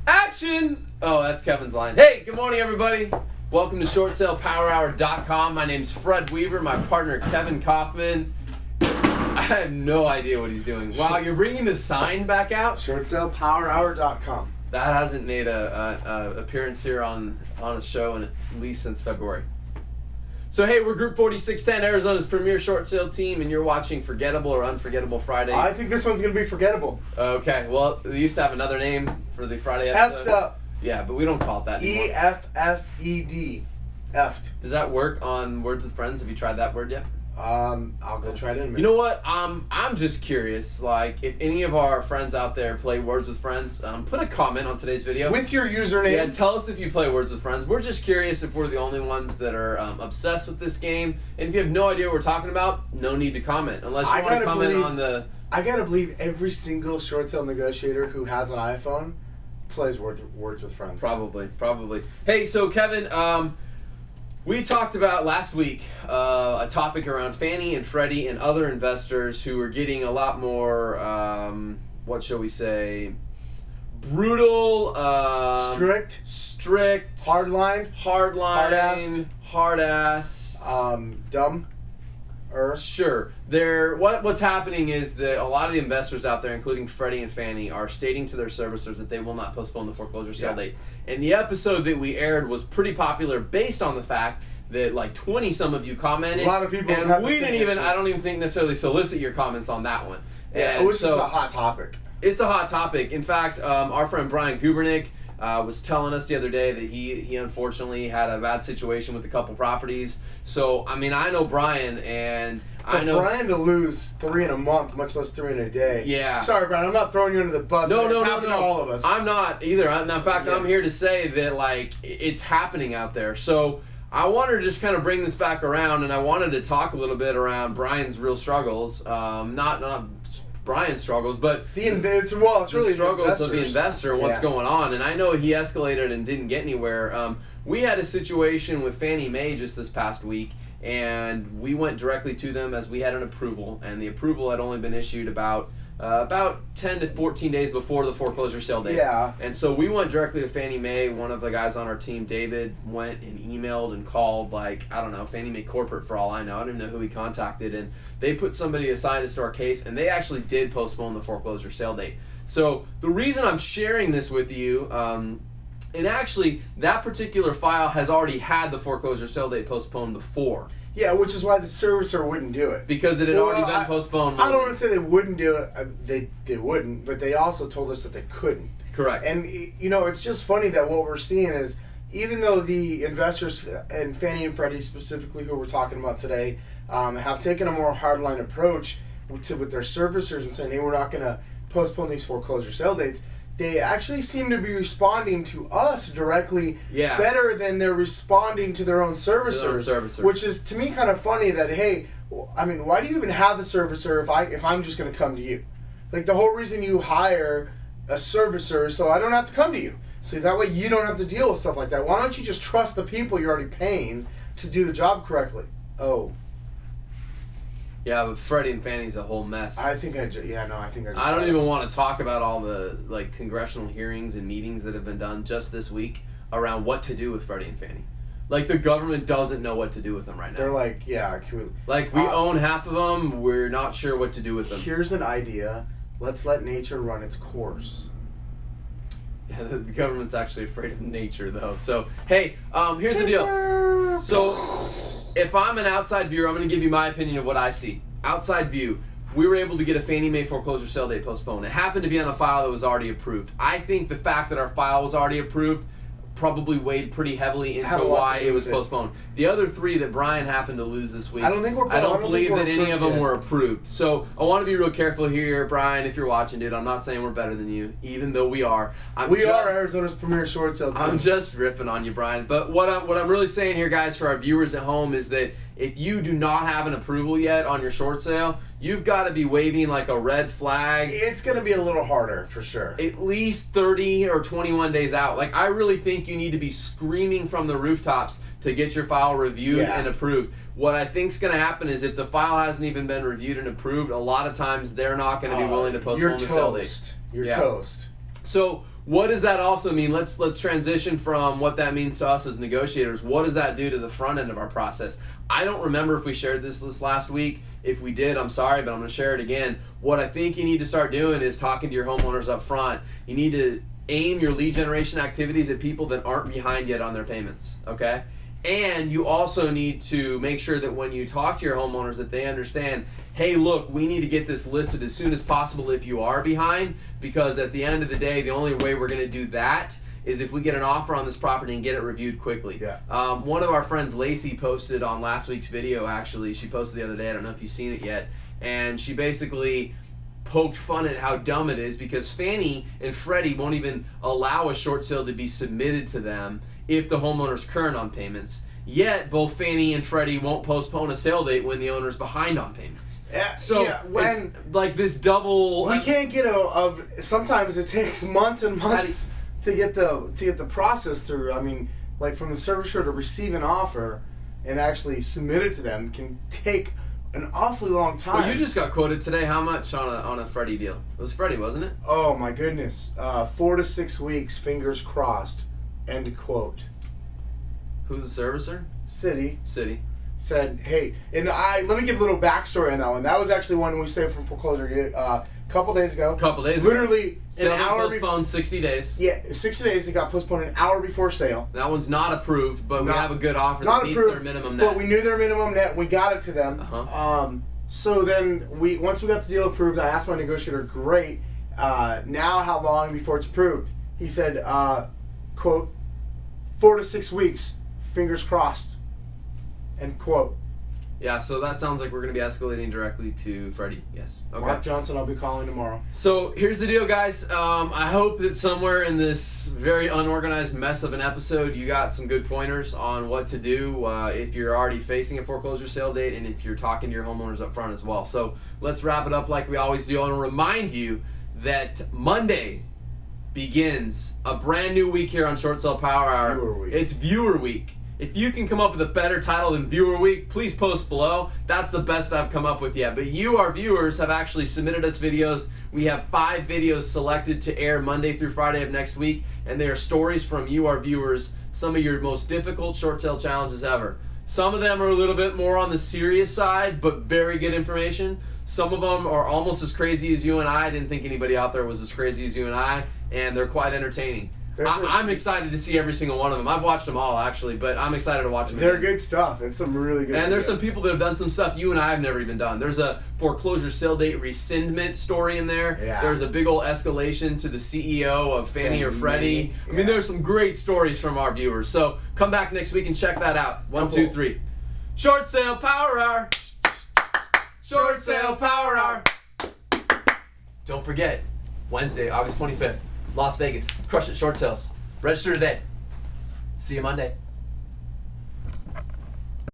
Action! Oh, that's Kevin's line. Hey, good morning, everybody. Welcome to ShortSalePowerHour.com. My name's Fred Weaver, my partner Kevin Kaufman. I have no idea what he's doing. Wow, you're bringing the sign back out? ShortSalePowerHour.com. That hasn't made a appearance here on a show in at least since February. So hey, we're Group 4610, Arizona's premier short sale team, and you're watching Forgettable or Unforgettable Friday. I think this one's going to be forgettable. Okay, well, we used to have another name for the Friday episode. Effed up. Yeah, but we don't call it that anymore. E-F-F-E-D. Effed. Does that work on Words with Friends? Have you tried that word yet? I'll go try it in a minute. You know what? I'm just curious. Like, if any of our friends out there play Words with Friends, put a comment on today's video. With your username. Yeah, tell us if you play Words with Friends. We're just curious if we're the only ones that are obsessed with this game. And if you have no idea what we're talking about, no need to comment. Unless you want to comment on the... I gotta believe every single short sale negotiator who has an iPhone plays Words with Friends. Probably. Hey, so Kevin, we talked about last week a topic around Fannie and Freddie and other investors who are getting a lot more, what shall we say, brutal, strict, hardline, hard ass, dumb. Sure. What's happening is that a lot of the investors out there, including Freddie and Fannie, are stating to their servicers that they will not postpone the foreclosure sale date. And the episode that we aired was pretty popular based on the fact that like 20 some of you commented. A lot of people and we didn't even, I don't even think necessarily solicit your comments on that one. Yeah, and it was just a hot topic. It's a hot topic. In fact, our friend Brian Gubernick was telling us the other day that he unfortunately had a bad situation with a couple properties. So, I mean, I know Brian, and I know... Brian to lose 3 in a month, much less 3 in a day. Yeah. Sorry, Brian, I'm not throwing you under the bus. No. To all of us. I'm not either. In fact, I'm here to say that, like, it's happening out there. So, I wanted to just kind of bring this back around, and I wanted to talk a little bit around Brian's real struggles. Not Brian's struggles, but it's really struggles of the investor and what's going on. And I know he escalated and didn't get anywhere. We had a situation with Fannie Mae just this past week, and we went directly to them as we had an approval, and the approval had only been issued about 10 to 14 days before the foreclosure sale date. Yeah. And so we went directly to Fannie Mae. One of the guys on our team, David, went and emailed and called, like, I don't know, Fannie Mae corporate for all I know. I don't even know who he contacted. And they put somebody assigned us to our case, and they actually did postpone the foreclosure sale date. So the reason I'm sharing this with you, and actually that particular file has already had the foreclosure sale date postponed before. Yeah, which is why the servicer wouldn't do it. Because it had already been postponed. I don't want to say they wouldn't do it. They wouldn't, but they also told us that they couldn't. Correct. And, you know, it's just funny that what we're seeing is, even though the investors, and Fannie and Freddie specifically, who we're talking about today, have taken a more hardline approach with their servicers and saying, hey, we're not going to postpone these foreclosure sale dates, they actually seem to be responding to us directly better than they're responding to their own servicers. Which is, to me, kind of funny that, hey, I mean, why do you even have a servicer if I'm just going to come to you? Like, the whole reason you hire a servicer is so I don't have to come to you. So that way you don't have to deal with stuff like that. Why don't you just trust the people you're already paying to do the job correctly? Oh. Yeah, but Freddie and Fannie's a whole mess. I don't even want to talk about all the congressional hearings and meetings that have been done just this week around what to do with Freddie and Fannie. Like, the government doesn't know what to do with them right now. They're like, we own half of them. We're not sure what to do with them. Here's an idea. Let's let nature run its course. Yeah, the government's actually afraid of nature, though. So, hey, here's the deal. So, if I'm an outside viewer, I'm going to give you my opinion of what I see. Outside view, we were able to get a Fannie Mae foreclosure sale date postponed. It happened to be on a file that was already approved. I think the fact that our file was already approved probably weighed pretty heavily into why it was postponed. The other 3 that Brian happened to lose this week, I don't believe that any of them were approved. So I want to be real careful here, Brian, if you're watching, dude. I'm not saying we're better than you, even though we are. We are Arizona's premier short sale team. I'm just riffing on you, Brian. But what I'm really saying here, guys, for our viewers at home is that if you do not have an approval yet on your short sale, you've got to be waving like a red flag. It's going to be a little harder, for sure. At least 30 or 21 days out. Like, I really think you need to be screaming from the rooftops to get your file reviewed and approved. What I think's going to happen is if the file hasn't even been reviewed and approved, a lot of times they're not going to be willing to postpone the sale date. You're toast. So what does that also mean? Let's transition from what that means to us as negotiators. What does that do to the front end of our process? I don't remember if we shared this last week. If we did, I'm sorry, but I'm going to share it again. What I think you need to start doing is talking to your homeowners up front. You need to aim your lead generation activities at people that aren't behind yet on their payments, okay? And you also need to make sure that when you talk to your homeowners that they understand, hey, look, we need to get this listed as soon as possible if you are behind, because at the end of the day, the only way we're going to do that is if we get an offer on this property and get it reviewed quickly. Yeah. One of our friends, Lacey, posted on last week's video, actually. She posted the other day. I don't know if you've seen it yet. And she basically poked fun at how dumb it is because Fannie and Freddie won't even allow a short sale to be submitted to them if the homeowner's current on payments. Yet, both Fannie and Freddie won't postpone a sale date when the owner's behind on payments. So, it's like this double... We can't get sometimes it takes months and months to get the process through. I mean, like from the servicer to receive an offer and actually submit it to them can take an awfully long time. Well, you just got quoted today. How much on a Freddie deal? It was Freddie, wasn't it? Oh my goodness, 4 to 6 weeks. Fingers crossed. End quote. Who's the servicer? City said, hey, and let me give a little backstory on that one. That was actually one we saved from foreclosure a couple days ago. Literally an hour postponed 60 days. Yeah, 60 days. It got postponed an hour before sale. That one's not approved, but we have a good offer that meets their minimum net. But we knew their minimum net. We got it to them. So then once we got the deal approved, I asked my negotiator, great, now how long before it's approved? He said, quote, 4 to 6 weeks. Fingers crossed. End quote. Yeah, so that sounds like we're going to be escalating directly to Freddie. Yes. Okay. Mark Johnson, I'll be calling tomorrow. So here's the deal, guys. I hope that somewhere in this very unorganized mess of an episode, you got some good pointers on what to do if you're already facing a foreclosure sale date and if you're talking to your homeowners up front as well. So let's wrap it up like we always do. I want to remind you that Monday begins a brand new week here on Short Sale Power Hour. Viewer Week. It's Viewer Week. If you can come up with a better title than Viewer Week, please post below. That's the best I've come up with yet. But you, our viewers, have actually submitted us videos. We have 5 videos selected to air Monday through Friday of next week, and they are stories from you, our viewers, some of your most difficult short sale challenges ever. Some of them are a little bit more on the serious side, but very good information. Some of them are almost as crazy as you and I. I didn't think anybody out there was as crazy as you and I, and they're quite entertaining. I'm excited to see every single one of them. I've watched them all, actually, but I'm excited to watch them. They're good stuff. It's some really good And there's some people that have done some stuff you and I have never even done. There's a foreclosure sale date rescindment story in there. Yeah. There's a big old escalation to the CEO of Fannie or Freddie. Yeah. I mean, there's some great stories from our viewers. So come back next week and check that out. 1, 2, 3. Short Sale Power Hour. Short Sale Power Hour. Don't forget, Wednesday, August 25th. Las Vegas. Crush it short sales. Register today. See you Monday.